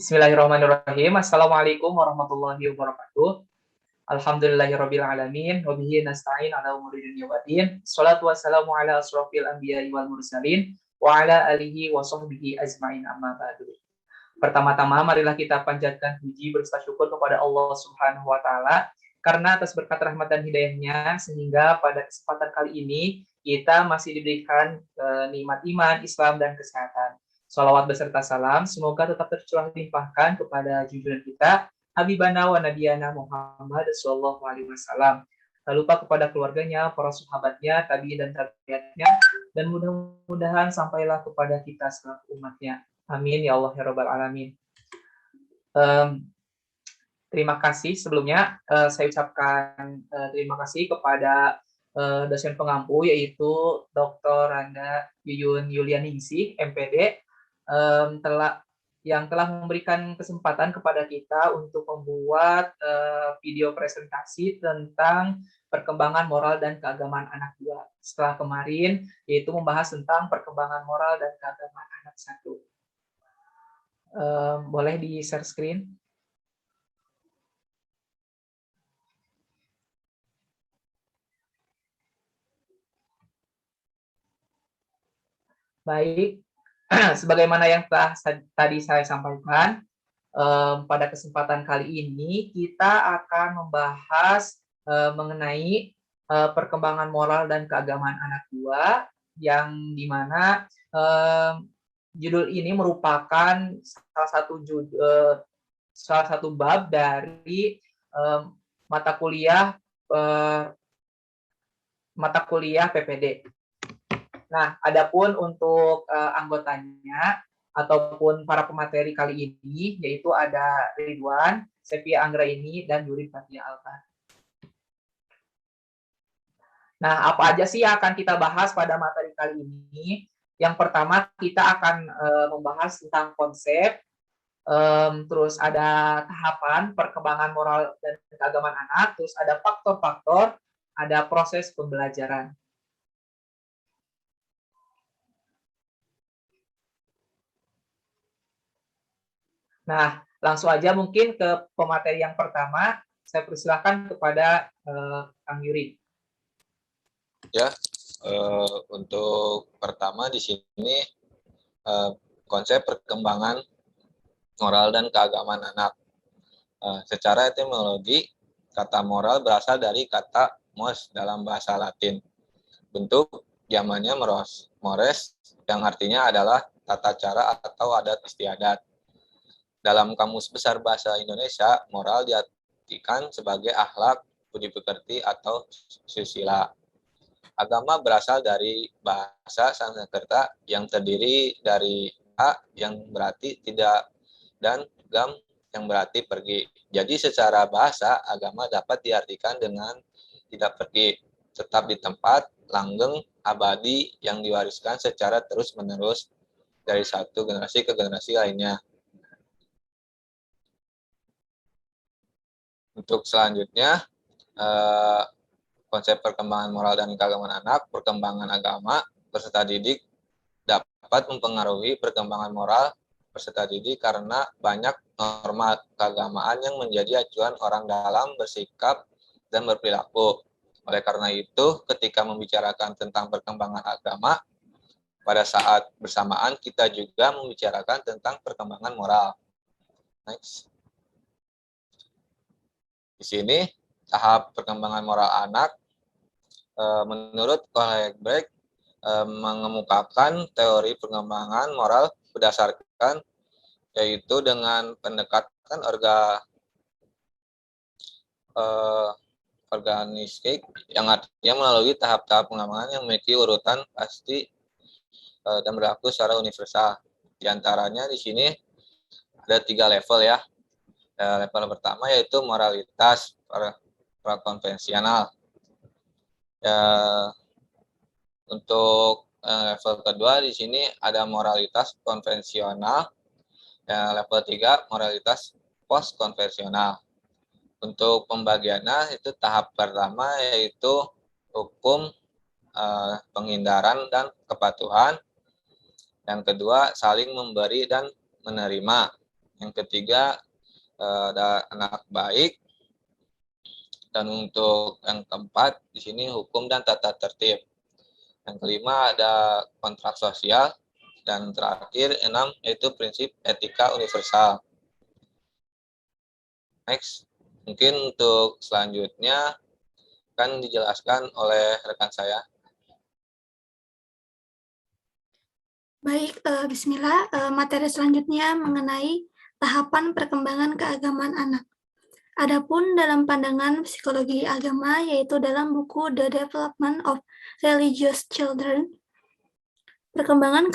Bismillahirrahmanirrahim. Assalamualaikum warahmatullahi wabarakatuh. Alhamdulillahirabbil alamin wa bihi nasta'in ala umuri dunya waddin. Shalatu wassalamu ala asrofil anbiya'i wal mursalin wa ala alihi wa sahbihi ajmain amma ba'du. Pertama-tama marilah kita panjatkan puji beserta syukur kepada Allah Subhanahu wa taala karena atas berkat rahmat dan hidayahnya sehingga pada kesempatan kali ini kita masih diberikan nikmat iman, Islam dan kesehatan. Salawat beserta salam semoga tetap tercurah limpahkan kepada junjungan kita Habibana wa Nabiyana Muhammad sallallahu alaihi wasallam. Tak lupa kepada keluarganya, para sahabatnya, tabi'in dan tabi'atnya, dan mudah-mudahan sampailah kepada kita selaku umatnya. Amin ya Allah ya Rabbal Alamin. Terima kasih sebelumnya saya ucapkan terima kasih kepada dosen pengampu yaitu Dr. Randa Yuyun Yulianingsih MPD yang telah memberikan kesempatan kepada kita untuk membuat video presentasi tentang perkembangan moral dan keagamaan anak 2. Setelah kemarin yaitu membahas tentang perkembangan moral dan keagamaan anak 1. Boleh di share screen? Baik, sebagaimana yang telah tadi saya sampaikan, pada kesempatan kali ini kita akan membahas mengenai perkembangan moral dan keagamaan anak 2, yang dimana judul ini merupakan salah satu bab dari mata kuliah PPD. Nah, adapun untuk anggotanya ataupun para pemateri kali ini yaitu ada Ridwan, Sepia Anggraini, dan Yuri Fatia Alta. Nah, apa aja sih yang akan kita bahas pada materi kali ini? Yang pertama kita akan membahas tentang konsep, terus ada tahapan perkembangan moral dan keagamaan anak, terus ada faktor-faktor, ada proses pembelajaran. Nah, langsung aja mungkin ke pemateri yang pertama. Saya persilahkan kepada Kang Yuri. Ya, untuk pertama di sini konsep perkembangan moral dan keagamaan anak. Secara etimologi, kata moral berasal dari kata mos dalam bahasa Latin. Bentuk zamannya mores, yang artinya adalah tata cara atau adat istiadat. Dalam Kamus Besar Bahasa Indonesia, moral diartikan sebagai akhlak, budi pekerti, atau susila. Agama berasal dari bahasa Sanskerta yang terdiri dari a yang berarti tidak dan gam yang berarti pergi. Jadi secara bahasa, agama dapat diartikan dengan tidak pergi, tetap di tempat, langgeng, abadi, yang diwariskan secara terus-menerus dari satu generasi ke generasi lainnya. Untuk selanjutnya, konsep perkembangan moral dan keagamaan anak, perkembangan agama peserta didik dapat mempengaruhi perkembangan moral peserta didik karena banyak norma keagamaan yang menjadi acuan orang dalam bersikap dan berperilaku. Oleh karena itu, ketika membicarakan tentang perkembangan agama, pada saat bersamaan kita juga membicarakan tentang perkembangan moral. Next. Di sini, tahap perkembangan moral anak, menurut Kohlberg, mengemukakan teori perkembangan moral berdasarkan yaitu dengan pendekatan organistik yang artinya melalui tahap-tahap pengembangan yang memiliki urutan pasti dan berlaku secara universal. Di antaranya di sini ada 3 level ya. Level pertama yaitu moralitas prakonvensional. Untuk level kedua di sini ada moralitas konvensional. Level 3 moralitas post-konvensional. Untuk pembagiannya itu tahap pertama yaitu hukum, penghindaran dan kepatuhan. Yang kedua saling memberi dan menerima. Yang ketiga, ada anak baik. Dan untuk yang keempat, di sini hukum dan tata tertib. Yang kelima ada kontrak sosial. Dan terakhir, 6, yaitu prinsip etika universal. Next, mungkin untuk selanjutnya akan dijelaskan oleh rekan saya. Baik, bismillah. Materi selanjutnya mengenai tahapan perkembangan keagamaan anak. Adapun dalam pandangan psikologi agama, yaitu dalam buku The Development of Religious Children, perkembangan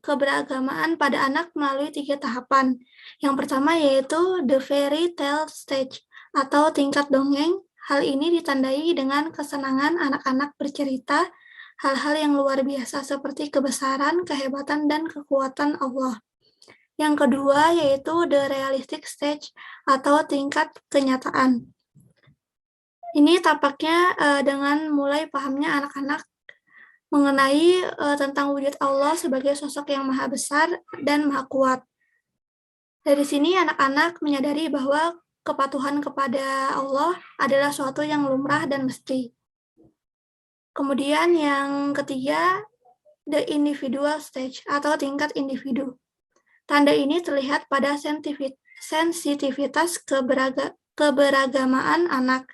keberagamaan pada anak melalui 3 tahapan. Yang pertama yaitu the fairy tale stage atau tingkat dongeng. Hal ini ditandai dengan kesenangan anak-anak bercerita hal-hal yang luar biasa seperti kebesaran, kehebatan, dan kekuatan Allah. Yang kedua yaitu the realistic stage atau tingkat kenyataan. Ini tampaknya dengan mulai pahamnya anak-anak mengenai tentang wujud Allah sebagai sosok yang maha besar dan maha kuat. Dari sini anak-anak menyadari bahwa kepatuhan kepada Allah adalah suatu yang lumrah dan mesti. Kemudian yang ketiga, the individual stage atau tingkat individu. Tanda ini terlihat pada sensitivitas keberagamaan anak.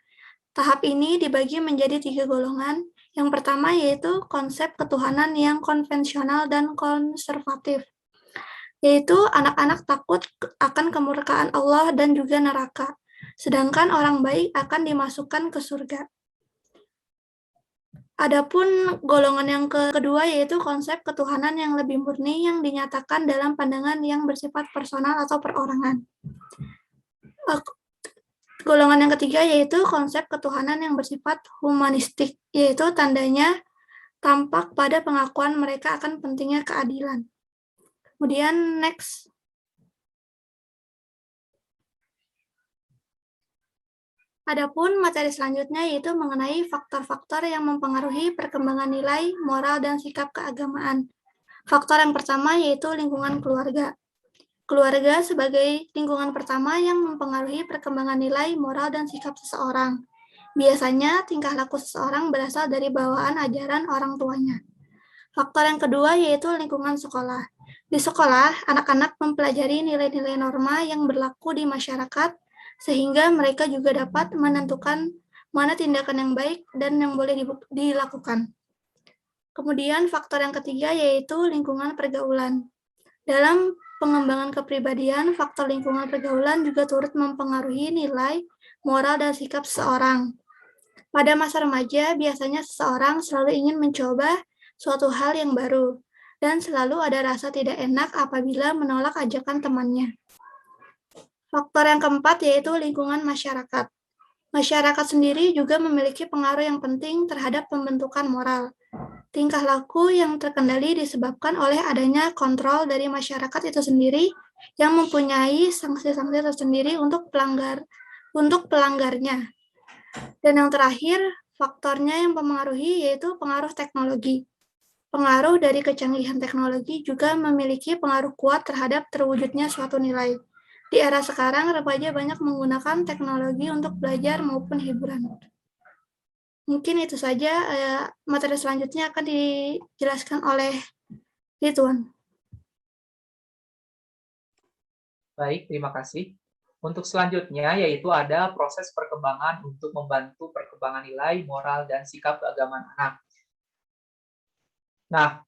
Tahap ini dibagi menjadi 3 golongan. Yang pertama yaitu konsep ketuhanan yang konvensional dan konservatif, yaitu anak-anak takut akan kemurkaan Allah dan juga neraka, sedangkan orang baik akan dimasukkan ke surga. Adapun golongan yang kedua yaitu konsep ketuhanan yang lebih murni yang dinyatakan dalam pandangan yang bersifat personal atau perorangan. Golongan yang ketiga yaitu konsep ketuhanan yang bersifat humanistik, yaitu tandanya tampak pada pengakuan mereka akan pentingnya keadilan. Kemudian next. Adapun materi selanjutnya yaitu mengenai faktor-faktor yang mempengaruhi perkembangan nilai, moral, dan sikap keagamaan. Faktor yang pertama yaitu lingkungan keluarga. Keluarga sebagai lingkungan pertama yang mempengaruhi perkembangan nilai, moral, dan sikap seseorang. Biasanya tingkah laku seseorang berasal dari bawaan ajaran orang tuanya. Faktor yang kedua yaitu lingkungan sekolah. Di sekolah, anak-anak mempelajari nilai-nilai norma yang berlaku di masyarakat, sehingga mereka juga dapat menentukan mana tindakan yang baik dan yang boleh dilakukan. Kemudian faktor yang ketiga yaitu lingkungan pergaulan. Dalam pengembangan kepribadian, faktor lingkungan pergaulan juga turut mempengaruhi nilai, moral, dan sikap seseorang. Pada masa remaja, biasanya seseorang selalu ingin mencoba suatu hal yang baru, dan selalu ada rasa tidak enak apabila menolak ajakan temannya. Faktor yang keempat yaitu lingkungan masyarakat. Masyarakat sendiri juga memiliki pengaruh yang penting terhadap pembentukan moral. Tingkah laku yang terkendali disebabkan oleh adanya kontrol dari masyarakat itu sendiri yang mempunyai sanksi-sanksi tersendiri untuk pelanggarnya. Dan yang terakhir, faktornya yang mempengaruhi yaitu pengaruh teknologi. Pengaruh dari kecanggihan teknologi juga memiliki pengaruh kuat terhadap terwujudnya suatu nilai. Di era sekarang, remaja banyak menggunakan teknologi untuk belajar maupun hiburan. Mungkin itu saja, materi selanjutnya akan dijelaskan oleh Ridwan. Baik, terima kasih. Untuk selanjutnya yaitu ada proses perkembangan untuk membantu perkembangan nilai, moral, dan sikap keagamaan anak. Nah,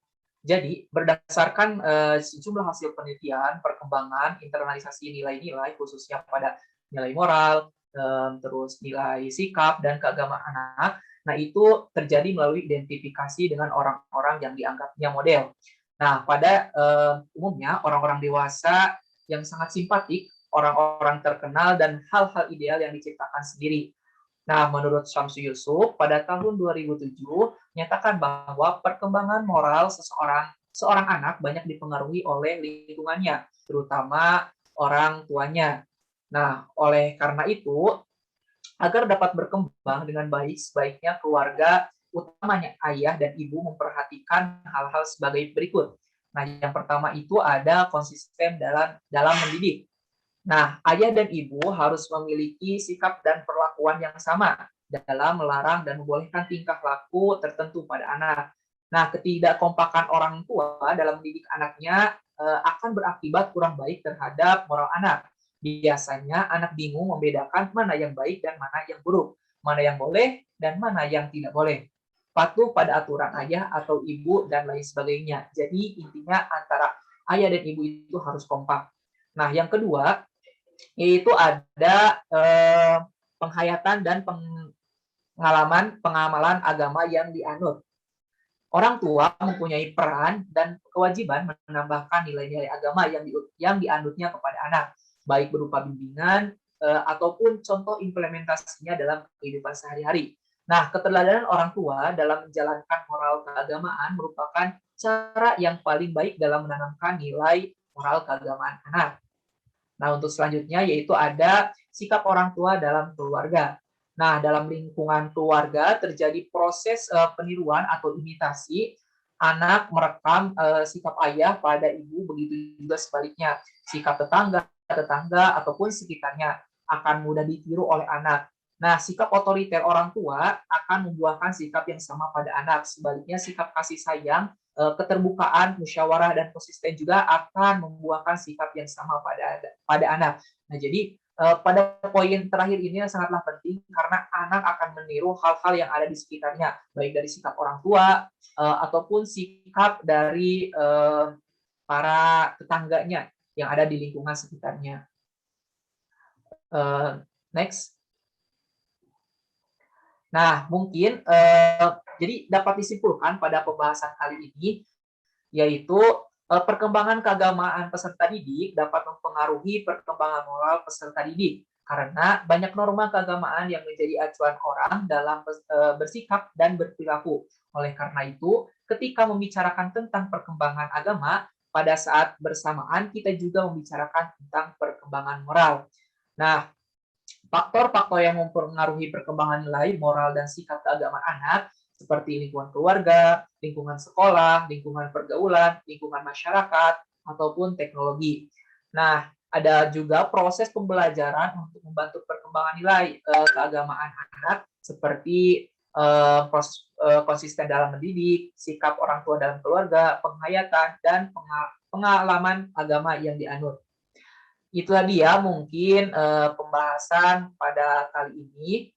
jadi berdasarkan sejumlah hasil penelitian, perkembangan internalisasi nilai-nilai khususnya pada nilai moral, terus nilai sikap dan keagamaan anak, nah itu terjadi melalui identifikasi dengan orang-orang yang dianggapnya model. Nah, pada umumnya orang-orang dewasa yang sangat simpatik, orang-orang terkenal, dan hal-hal ideal yang diciptakan sendiri. Nah, menurut Syamsu Yusuf, pada tahun 2007, menyatakan bahwa perkembangan moral seorang anak banyak dipengaruhi oleh lingkungannya, terutama orang tuanya. Nah, oleh karena itu, agar dapat berkembang dengan baik, sebaiknya keluarga, utamanya ayah dan ibu, memperhatikan hal-hal sebagai berikut. Nah, yang pertama itu ada konsisten dalam mendidik. Nah, ayah dan ibu harus memiliki sikap dan perlakuan yang sama dalam melarang dan membolehkan tingkah laku tertentu pada anak. Nah, ketidakkompakan orang tua dalam mendidik anaknya akan berakibat kurang baik terhadap moral anak. Biasanya anak bingung membedakan mana yang baik dan mana yang buruk, mana yang boleh dan mana yang tidak boleh. Patuh pada aturan ayah atau ibu dan lain sebagainya. Jadi intinya antara ayah dan ibu itu harus kompak. Nah, yang kedua yaitu ada penghayatan dan pengamalan agama yang dianut. Orang tua mempunyai peran dan kewajiban menambahkan nilai-nilai agama yang dianutnya kepada anak, baik berupa bimbingan ataupun contoh implementasinya dalam kehidupan sehari-hari. Nah, keteladanan orang tua dalam menjalankan moral keagamaan merupakan cara yang paling baik dalam menanamkan nilai moral keagamaan anak. Nah, untuk selanjutnya yaitu ada sikap orang tua dalam keluarga. Nah, dalam lingkungan keluarga terjadi proses peniruan atau imitasi. Anak merekam sikap ayah pada ibu, begitu juga sebaliknya. Sikap tetangga ataupun sekitarnya akan mudah ditiru oleh anak. Nah, sikap otoriter orang tua akan membuahkan sikap yang sama pada anak. Sebaliknya, sikap kasih sayang, keterbukaan, musyawarah, dan konsisten juga akan membuahkan sikap yang sama pada anak. Nah, jadi pada poin terakhir ini sangatlah penting karena anak akan meniru hal-hal yang ada di sekitarnya, baik dari sikap orang tua ataupun sikap dari para tetangganya yang ada di lingkungan sekitarnya. Next. Nah, mungkin jadi dapat disimpulkan pada pembahasan kali ini yaitu perkembangan keagamaan peserta didik dapat mempengaruhi perkembangan moral peserta didik karena banyak norma keagamaan yang menjadi acuan orang dalam bersikap dan berperilaku. Oleh karena itu, ketika membicarakan tentang perkembangan agama, pada saat bersamaan kita juga membicarakan tentang perkembangan moral. Nah, faktor-faktor yang mempengaruhi perkembangan nilai, moral, dan sikap keagamaan anak seperti lingkungan keluarga, lingkungan sekolah, lingkungan pergaulan, lingkungan masyarakat, ataupun teknologi. Nah, ada juga proses pembelajaran untuk membantu perkembangan nilai keagamaan anak seperti proses konsisten dalam mendidik, sikap orang tua dalam keluarga, penghayatan, dan pengalaman agama yang dianut. Itulah dia mungkin pembahasan pada kali ini.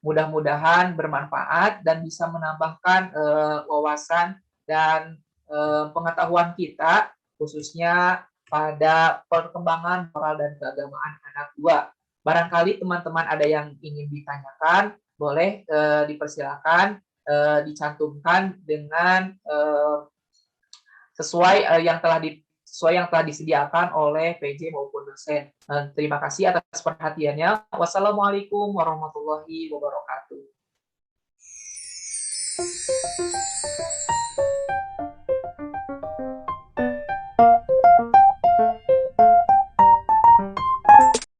Mudah-mudahan bermanfaat dan bisa menambahkan wawasan dan pengetahuan kita khususnya pada perkembangan moral dan keagamaan anak dua. Barangkali teman-teman ada yang ingin ditanyakan, boleh dipersilakan dicantumkan dengan sesuai yang telah disediakan oleh PJ maupun dosen. Terima kasih atas perhatiannya. Wassalamualaikum warahmatullahi wabarakatuh.